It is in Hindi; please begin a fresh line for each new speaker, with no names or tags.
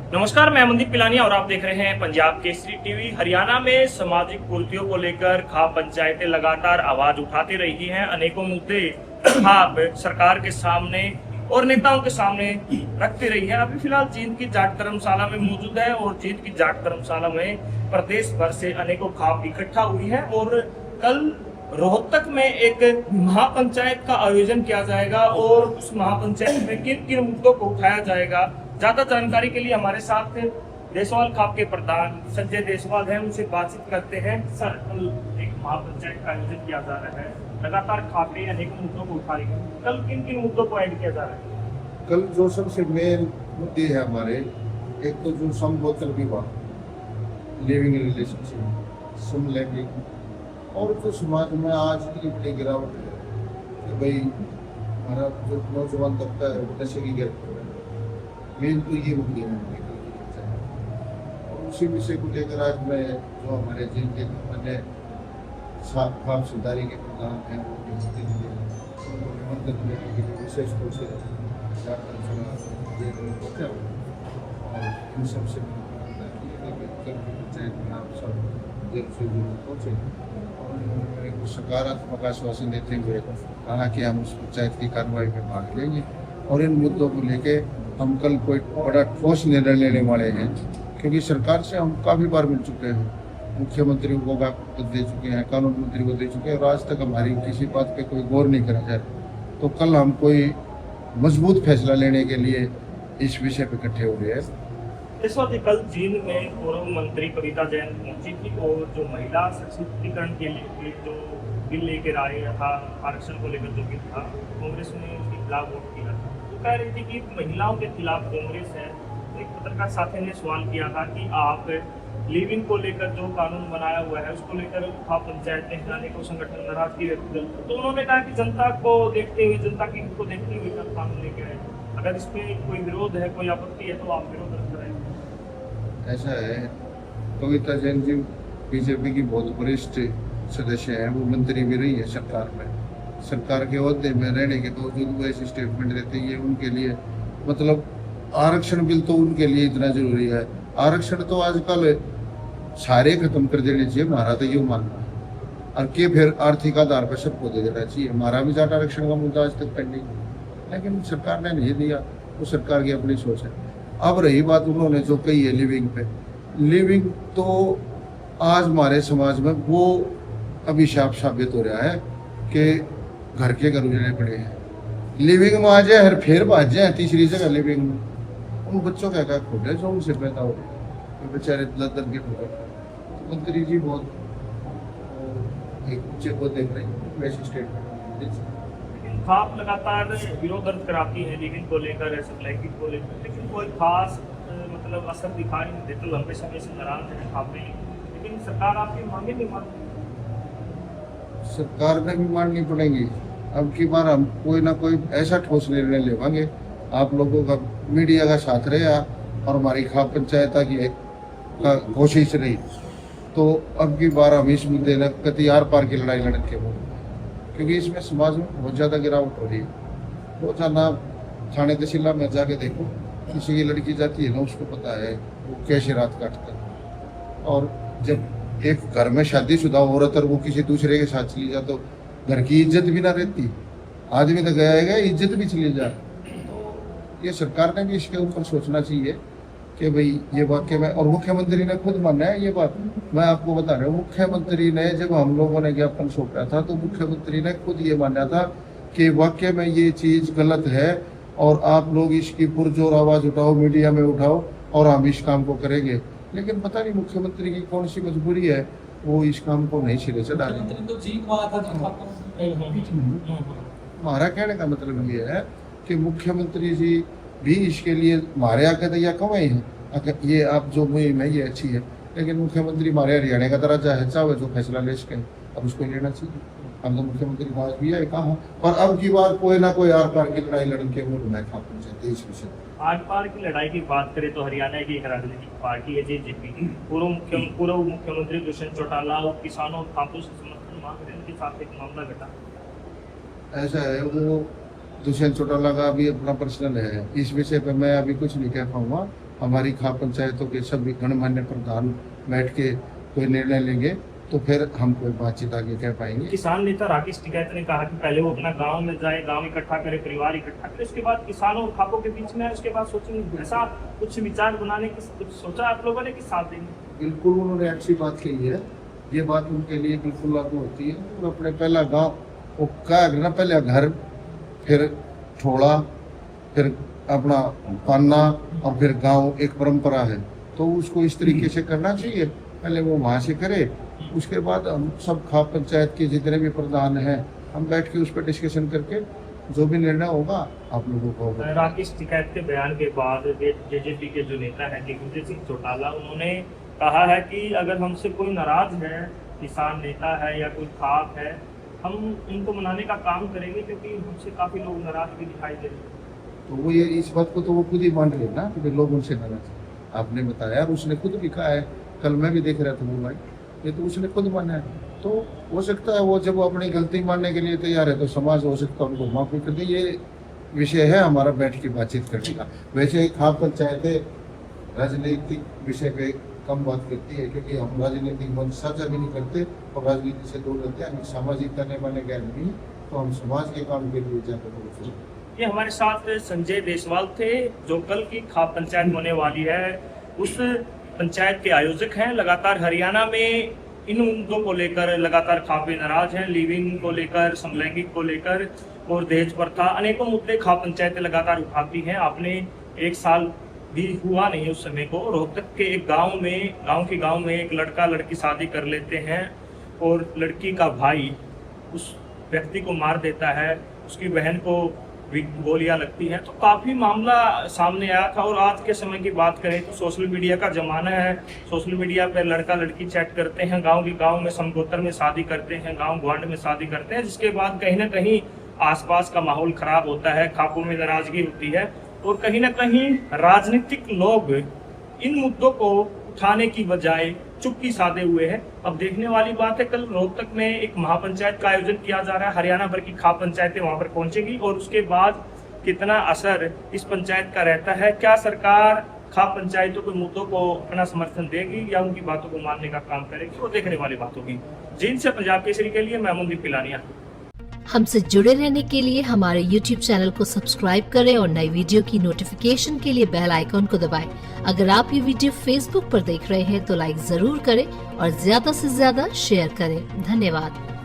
नमस्कार, मैं मनदीप पिलानी और आप देख रहे हैं पंजाब केसरी टीवी। हरियाणा में सामाजिक कुरीतियों को लेकर खाप पंचायतें लगातार आवाज उठाती रही हैं। अनेकों मुद्दे खाप सरकार के सामने और नेताओं के सामने रखती रही है। अभी फिलहाल जींद की जाट धर्मशाला में मौजूद है और जींद की जाट धर्मशाला में प्रदेश भर से अनेकों खाप इकट्ठा हुई है और कल रोहतक में एक महापंचायत का आयोजन किया जाएगा और उस महापंचायत में किन किन मुद्दों को उठाया जाएगा, ज्यादा जानकारी के लिए हमारे साथ देसवाल खाप के प्रधान संजय देसवाल हैं, उनसे बातचीत करते हैं। सर, कल एक महापंचायत का आयोजन किया जा रहा है, लगातार खापे अनेकों मुद्दों को उठा रही है। कल किन किन मुद्दों को ऐड किया जा रहा है?
कल जो सबसे मेन मुद्दे है हमारे, एक तो जो समगोत्र विवाह, लिविंग रिलेशनशिप, समलैंगिक, और जो समाज में आज की बड़ी गिरावट है कि भाई हमारा जो नौजवान तबका है वो नशे की गिरफ्त है। मेन तो ये मुद्दे हैं और उसी विषय को लेकर आज मैं जो हमारे जिले के अन्य खाप सुधारी के प्रधान हैं वो मदद लेने के लिए विशेष रूप से और इन सबसे पंचायत में आप सब जल्द से जल्द पहुँचे और एक सकारात्मक आश्वासन देते हुए कहा कि हम उस पंचायत की कार्रवाई में भाग लेंगे और इन मुद्दों को लेके हम कल कोई बड़ा ठोस निर्णय लेने वाले हैं, क्योंकि सरकार से हम काफ़ी बार मिल चुके हैं, मुख्यमंत्री को ज्ञापन दे चुके हैं, कानून मंत्री को दे चुके हैं और आज तक हमारी किसी बात पे कोई गौर नहीं करा जा रहा। तो कल हम कोई मजबूत फैसला लेने के लिए इस विषय पे इकट्ठे हो रहे हैं।
इस वक्त कल जींद में पूर्व मंत्री कविता जैन पहुंची थी और जो महिला सशक्तिकरण के लिए जो बिल लेकर आया था, आरक्षण को लेकर जो बिल था, कांग्रेस ने उसके खिलाफ वोट किया था। तो कह रही थी कि महिलाओं के खिलाफ कांग्रेस है। तो एक पत्रकार साथी ने सवाल किया था कि आप लिविंग को लेकर जो कानून बनाया हुआ है उसको लेकर खाप पंचायतें हिलाने को संगठन नाराजगी व्यक्त कर, तो उन्होंने कहा कि जनता को देखते हुए, जनता की को देखते हुए कानून लेकर आए। अगर इसमें कोई विरोध है, कोई आपत्ति है तो आप विरोध करें।
ऐसा है, कविता जैन जी बीजेपी की बहुत वरिष्ठ सदस्य हैं, वो मंत्री भी रही है सरकार में। सरकार के ओहदे में रहने के बावजूद वो ऐसे स्टेटमेंट देते हैं, ये उनके लिए मतलब आरक्षण बिल तो उनके लिए इतना जरूरी है। आरक्षण तो आजकल सारे खत्म कर देने चाहिए, हमारा तो ये मानना है, और के फिर आर्थिक आधार पर सबको दे देना चाहिए। हमारा भी जाट आरक्षण का मुद्दा आज तक पेंडिंग, लेकिन सरकार ने नहीं दिया, वो सरकार की अपनी सोच है। अब रही बात उन्होंने जो कही है लिविंग पे, लिविंग तो आज हमारे समाज में वो अभिशाप साबित हो रहा है कि घर के घर उजड़े पड़े हैं। लिविंग में आ जाए हर फेर बाज जाए तीसरी जगह लिविंग में, उन बच्चों का क्या खोट है जो उनसे पैदा हो रहे बेचारे लदन के हो। मंत्री जी बहुत एक ऊंचे को देख रहे हैं वैसे स्टेटमेंट।
खाप लगातार विरोध दर्ज कराती है लिविंग को लेकर, समलैंगिक को लेकर, लेकिन कोई खास मतलब असर दिखाई नहीं देते। लंबे समय से नाराज है खापे, लेकिन सरकार आपकी मांगे नहीं मानती।
सरकार ने भी माननी पड़ेगी। अब की बार हम कोई ना कोई ऐसा ठोस निर्णय लेवांगे, आप लोगों का मीडिया का साथ रहेगा और हमारी खाप पंचायत की कोशिश रही, तो अब की बार हम इस मुद्दे ने कति आर पार की लड़ाई लड़के हो, क्योंकि इसमें समाज में बहुत ज़्यादा गिरावट हो रही है। बहुत ज़्यादा थाने तहसीला में जाके देखो, किसी की लड़की जाती है ना, उसको पता है वो कैसे रात काटता है। और जब एक घर में शादीशुदा औरत और वो किसी दूसरे के साथ चली जाए तो घर की इज्जत भी ना रहती, आदमी तो गया है, इज्जत भी चली जाए। तो ये सरकार ने भी इसके ऊपर सोचना चाहिए कि भाई ये वाक्य में, और मुख्यमंत्री ने खुद माना है ये बात। मैं आपको बता रहा हूँ, मुख्यमंत्री ने जब हम लोगों ने ज्ञापन सौंपा था तो मुख्यमंत्री ने खुद ये माना था कि वाक्य में ये चीज़ गलत है और आप लोग इसकी पुरजोर आवाज़ उठाओ, मीडिया में उठाओ और हम इस काम को करेंगे। लेकिन पता नहीं मुख्यमंत्री की कौन सी मजबूरी है, वो इस काम को नहीं सिरे से डाले। हमारा कहने का मतलब ये है कि मुख्यमंत्री जी भी इसके लिए हमारे आके तो यह कमाई है, ये आप जो मुहिम है ये अच्छी है, लेकिन मुख्यमंत्री हमारे हरियाणा का दर्जा है, चाहे जो फैसला ले सके अब उसको लेना चाहिए। हम तो मुख्यमंत्री पास भी है कहा, और अब की बार कोई ना कोई आर पार की लड़ाई लड़के वो मैं खाना चाहते इस विषय।
आर पार की लड़ाई की बात करें तो हरियाणा की एक राजनीतिक पार्टी है जेजेपी। पूर्व मुख्यमंत्री दुष्यंत चौटाला और किसानों और खापों से समर्थन मांग रहे हैं, उनके साथ एक मामला घटा।
ऐसा है, वो दुष्यंत चौटाला का भी अपना पर्सनल है, इस विषय पे मैं अभी कुछ नहीं कह पाऊंगा। हमारी खाप पंचायतों के सभी गणमान्य प्रधान बैठ के कोई निर्णय लेंगे तो फिर हम कोई बातचीत आगे कह पाएंगे।
किसान नेता राकेश टिकैत ने कहा कि पहले वो अपना गांव में जाए, गांव इकट्ठा करे, परिवार इकट्ठा करे, उसके बाद किसानों और खापों के बीच में, उसके बाद सोचेंगे। ऐसा कुछ विचार बनाने की कुछ सोचा आप लोगों ने कि साथ देंगे?
बिल्कुल उन्होंने अच्छी बात कही है, ये बात उनके लिए बिल्कुल लागू होती है। वो अपने पहला गाँव वो क्या करना, पहले घर, फिर ठोड़ा, फिर अपना पाना और फिर गांव, एक परंपरा है तो उसको इस तरीके से करना चाहिए। पहले वो वहाँ से करे, उसके बाद हम सब खाप पंचायत के जितने भी प्रधान हैं हम बैठ के उस पर डिस्कशन करके जो भी निर्णय होगा आप लोगों को होगा।
राकेश टिकैत के बयान के बाद जेजेपी के जो नेता है दिग्विजय सिंह चौटाला, उन्होंने कहा है कि अगर हमसे कोई नाराज है, किसान नेता है या कोई खाप है, हम इनको मनाने का काम करेंगे, क्योंकि हमसे काफी लोग नाराज भी दिखाई दे रहे हैं।
तो वो ये इस बात को तो वो खुद ही मान रहे हैं ना कि लोग उनसे नाराज हैं। आपने बताया और उसने खुद भी कहा है, कल मैं भी देख रहा था वो भाई, ये तो उसने खुद माना है। तो हो सकता है वो जब वो अपनी गलती मानने के लिए तैयार है तो समाज हो सकता है उनको माफी कर दे। ये विषय है हमारा बैठ के बातचीत करने का। वैसे खाप पंचायतें राजनीतिक विषय पे कम बात करती है क्योंकि हम राजनीतिक मंच साझा भी नहीं करते और राजनीति से दूर रहते हैं। हम सामाजिक करने वाले गैर नहीं, तो हम समाज के काम के लिए जाकर।
ये हमारे साथ संजय देसवाल थे, जो कल की खाप पंचायत होने वाली है उस पंचायत के आयोजक हैं। लगातार हरियाणा में इन मुद्दों को लेकर लगातार खापे नाराज हैं, लिविंग को लेकर, समलैंगिक को लेकर और दहेज प्रथा, अनेकों मुद्दे खाप पंचायतें लगातार उठाती हैं। आपने एक साल भी हुआ नहीं उस समय को, रोहतक के एक गांव में एक लड़का लड़की शादी कर लेते हैं और लड़की का भाई उस व्यक्ति को मार देता है, उसकी बहन को भी गोलियां लगती हैं। तो काफ़ी मामला सामने आया था। और आज के समय की बात करें तो सोशल मीडिया का ज़माना है। सोशल मीडिया पर लड़का लड़की चैट करते हैं, गांव में समगोत्र में शादी करते हैं, गांव ग्वांड में शादी करते हैं, जिसके बाद कहीं ना कहीं आसपास का माहौल खराब होता है, खापों में नाराजगी होती है और कहीं ना कहीं राजनीतिक लोग इन मुद्दों को उठाने की बजाय चुप्पी साधे हुए हैं। अब देखने वाली बात है, कल रोहतक में एक महापंचायत का आयोजन किया जा रहा है। हरियाणा भर की खाप पंचायतें वहां पर पहुंचेगी और उसके बाद कितना असर इस पंचायत का रहता है, क्या सरकार खाप पंचायतों के मुद्दों को अपना समर्थन देगी या उनकी बातों को मानने का काम करेगी, वो देखने वाली बात होगी। जींद से पंजाब केसरी के लिए मैं अमनदीप पिलानिया।
हमसे जुड़े रहने के लिए हमारे YouTube चैनल को सब्सक्राइब करें और नई वीडियो की नोटिफिकेशन के लिए बेल आइकॉन को दबाएं। अगर आप ये वीडियो Facebook पर देख रहे हैं तो लाइक जरूर करें और ज्यादा से ज्यादा शेयर करें। धन्यवाद।